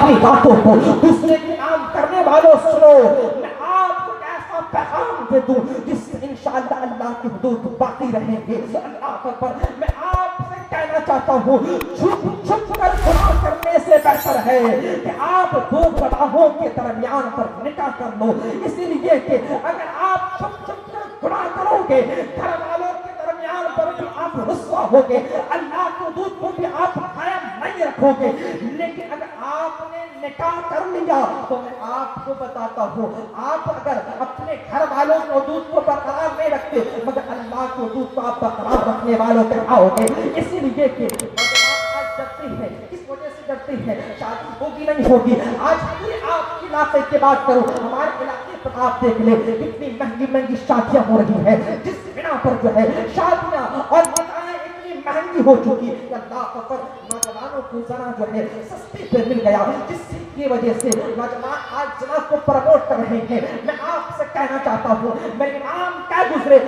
اپنی باتوں کو دوسرے کے نام کرنے والوں سنو، میں آپ کو ایسا پیغام دے دوں جس سے انشاءاللہ اللہ کی حدود باقی رہیں گے۔ اللہ اکبر۔ میں آپ سے کہنا چاہتا ہوں چھپ چھپ کر گناہ کرنے سے بہتر ہے کہ آپ دو گواہوں کے درمیان پر نکاح کر لو، اسی لیے کہ اگر آپ چھپ چھپ کر گناہ کرو گے گھر والوں کے درمیان پر بھی آپ رسوا ہوگے، اللہ کے حدود کو بھی آپ قائم نہیں رکھو گے، لیکن اگر آپ نے نکاح کر لیا تو میں آپ کو بتاتا ہوں آپ اگر اپنے گھر والوں کے حدود کو برقرار نہیں رکھتے مگر اللہ کے حدود کو آپ برقرار رکھنے والوں کے آؤ گے۔ اسی لیے کہ آج ڈرتی ہے، کس وجہ سے ڈرتی ہے؟ شادی ہوگی نہیں ہوگی۔ آج پورے آپ کے علاقے کی بات کرو، ہمارے علاقے پر آپ دیکھ لیں کتنی مہنگی مہنگی شادیاں ہو رہی ہیں، جس بنا پر جو ہے شادیاں اور نکاحیں اتنی مہنگی ہو چکی کہ اللہ پر نوجوانوں کو زنا جو ہے سستی پہ مل گیا، جس کی وجہ سے نوجوان آج زنا کو پروموٹ کر رہے ہیں۔ میں آپ سے کہنا چاہتا ہوں میرے امام کیا گزرے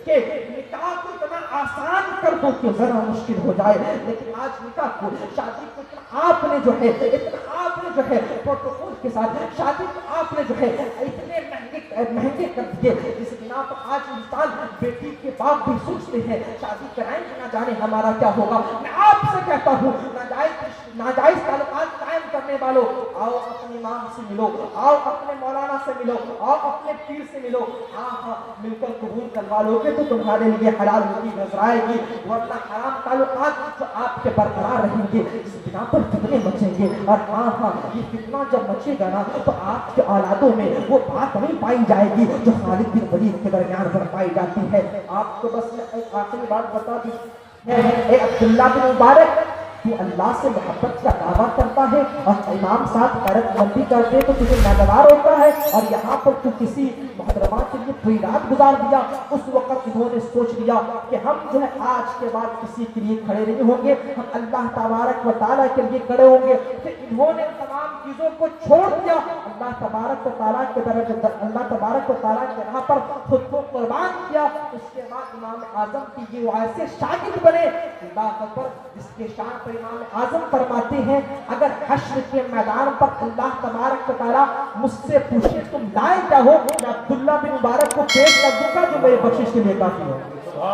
کہ نکاح کو اتنا آسان کر دو کہ زنا مشکل ہو جائے، لیکن آج نکاح کو شادی کو آپ نے جو ہے پروٹوکول کے ساتھ شادی کو آپ نے جو ہے اتنے مہنگے کر دیے، جس بنا پر آج انسان بیٹی کے باپ بھی سوچتے ہیں شادی کرائیں کہ نہ جانے ہمارا کیا ہوگا۔ میں آپ سے کہتا ہوں ناجائز تعلقات قائم کرنے والوں آؤ اپنے امام سے ملو، آؤ اپنے مولانا سے ملو، آؤ اپنے پیر سے ملو، ہاں مل کر قبول کروا لو گے تو تمہارے لیے حلال روٹی نظر آئے گی، ورنہ حرام تعلقات جو آپ کے برقرار رہیں گے اس بنا پر فتنے مچیں گے، اور ہاں یہ فتنہ جب مچے گا نا تو آپ کے اولادوں میں وہ بات نہیں پائی جائے گی جو خالد بن ولید کے درمیان پر پائی جاتی ہے۔ آپ کو بس میں ایک آخری بات بتا دی، عبداللہ بن مبارک تو اللہ سے محبت کا دعویٰ کرتا ہے اور امام صاحب قرت بندی کرتے تو تجھے ناگوار ہوتا ہے، اور یہاں پر تو کسی محترمہ کے لیے پوری رات گزار دیا۔ اس وقت انہوں نے سوچ لیا کہ ہم جو ہے آج کے بعد کسی کے لیے کھڑے نہیں ہوں گے، ہم اللہ تبارک و تعالیٰ کے لیے کھڑے ہوں گے۔ پھر انہوں نے تمام چیزوں کو چھوڑ دیا، اللہ تبارک و تعالیٰ کے راہ پر خود کو قربان کیا۔ اس کے بعد امام اعظم کی یہ ایسے شاگرد بنے اللہ اکبر، جس کے شان پر امام اعظم فرماتے ہیں اگر حشر کے میدان پر اللہ تبارک و تعالیٰ مجھ سے پوچھے تم لائے کیا ہو، میں عبداللہ بن مبارک کو پیش کر دوں گا جو میرے بخشش کے لیے کافی ہو،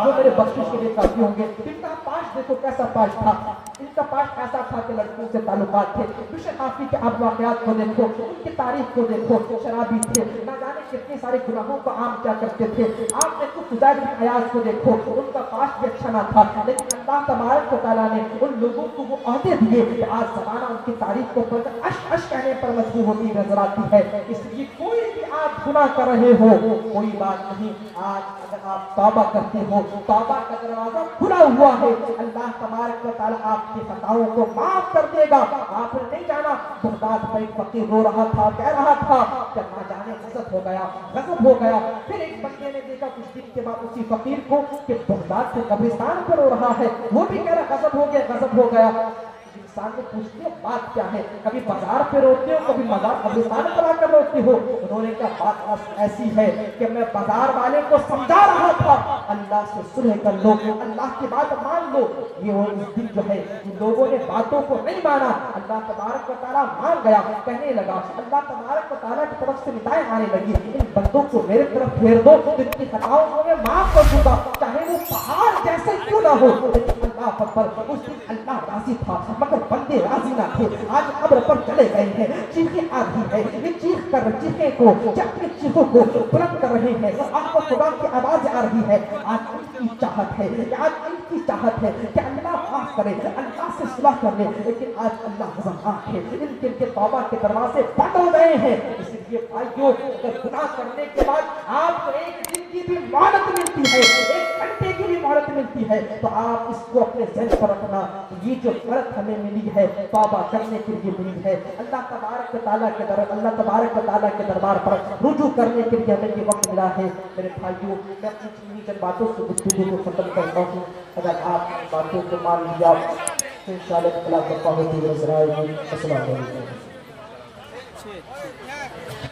جو میرے بخشش کے لیے کافی ہوں گے۔ ان کا پاش دیکھو کیسا پاش تھا، ان کا پاش ایسا تھا کہ لڑکیوں سے تعلقات تھے، بشر کافی کے آپ واقعات کو دیکھو، ان کی تاریخ کو دیکھو، شرابی تھے، نہ جانے کتنے سارے گناہوں کو عام کیا کرتے تھے۔ آپ نے کچھ فضائل بن عیاض کو دیکھو، ان کا پاش بھی اچھا نہ تھا، لیکن اللہ تبارک و تعالیٰ نے ان لوگوں کو وہ عہدے دیے کہ آج زمانہ ان کی تاریخ کو پڑھ کر اش کہنے پر مجبور ہوتی نظر آتی ہے۔ اس لیے کوئی بھی آپ گناہ کر رہے ہو کوئی بات نہیں، آج اگر آپ توبہ کرتے ہو توبہ کا دروازہ کھلا ہوا ہے، اللہ تبارک و تعالیٰ آپ کی خطاؤں کو معاف کر دے گا۔ آپ نے نہیں جانا بغداد پر ایک فقیر رو رہا تھا، کہہ رہا تھا کہ نہ جانے غضب ہو گیا۔ پھر ایک بندے نے دیکھا کچھ دن کے بعد اسی فقیر کو کہ بغداد کے قبرستان پر رو رہا ہے، وہ بھی کہہ رہا غضب ہو گیا۔ انسان کو پوچھتے ہو بات کیا ہے، کبھی بازار پہ روتے ہو کبھی مزار قبرستان پر آ کر روتے ہو۔ انہوں نے کہا بات ایسی ہے کہ میں بازار والے کو سمجھا رہا تھا اللہ سے صلح کر لو، اللہ کی بات مان لو۔ یہ وہ اس دن جو ہے جن لوگوں نے باتوں کو نہیں مانا اللہ تبارک و تعالیٰ مان گیا، کہنے لگا اللہ تبارک و تعالیٰ کی طرف سے ندائیں آنے لگی ان بندوں کو میرے طرف پھیر دو، ان کی خطاؤں کو میں معاف کر دوں گا چاہے وہ پہاڑ جیسے کیوں نہ ہو۔ اللہ پر اس دن اللہ راضی تھا مگر بندے راضی نہ تھے۔ آج قبر پر چلے گئے ہیں، چیخیں آ رہی ہے، یہ چیخیں کو اپنی چیخوں کو بلند کر رہے ہیں، آپ کو خدا کی آواز آ رہی ہے۔ آج ان کی چاہت ہے کہ اللہ معاف کرے، اللہ سے صلح کر لے، لیکن آج اللہ غضبناک ہے، ان کے توبہ کے دروازے بند ہو گئے ہیں۔ اس لیے بھائیو اگر گناہ کرنے کے بعد آپ کو ایک دن کی بھی مہلت ملتی ہے، ایک گھنٹے کی بھی مہلت ملتی ہے تو آپ اس کو اپنے ذہن پر رکھنا، یہ جو غلط ہمیں ملی ہے توبہ کرنے کے لیے ملی ہے، اللہ تبارک و تعالیٰ کے دربار پر رجوع کرنے کے لیے ہمیں یہ وقت ملا ہے۔ میرے بھائیوں میں اپنی چند باتوں سے گفتگو کو ختم کرتا ہوں، اگر آپ باتوں کو مان لیا تو انشاءاللہ اللہ کا ہوتی نظر آئے گی۔ السلام علیکم۔